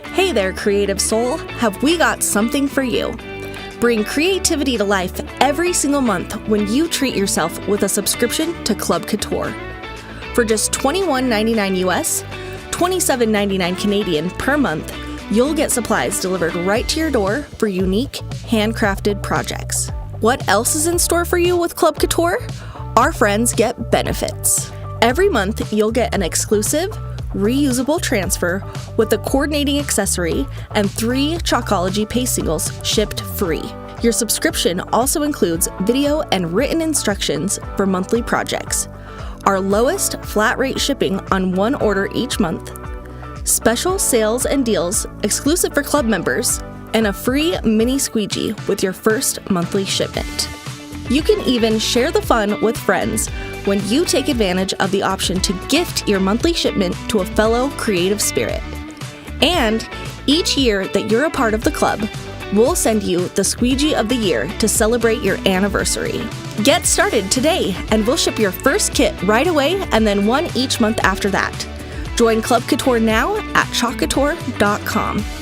Hey there, creative soul, have we got something for you? Bring creativity to life every single month when you treat yourself with a subscription to Club Couture. For just $21.99 US, $27.99 Canadian per month, you'll get supplies delivered right to your door for unique, handcrafted projects. What else is in store for you with Club Couture? Our friends get benefits. Every month, you'll get an exclusive, reusable transfer with a coordinating accessory and 3 Chalkology paste singles shipped free. Your subscription also includes video and written instructions for monthly projects, our lowest flat rate shipping on one order each month, special sales and deals exclusive for club members, and a free mini squeegee with your first monthly shipment. You can even share the fun with friends when you take advantage of the option to gift your monthly shipment to a fellow creative spirit. And each year that you're a part of the club, we'll send you the Squeegee of the Year to celebrate your anniversary. Get started today, and we'll ship your first kit right away and then one each month after that. Join Club Couture now at chalkcouture.com.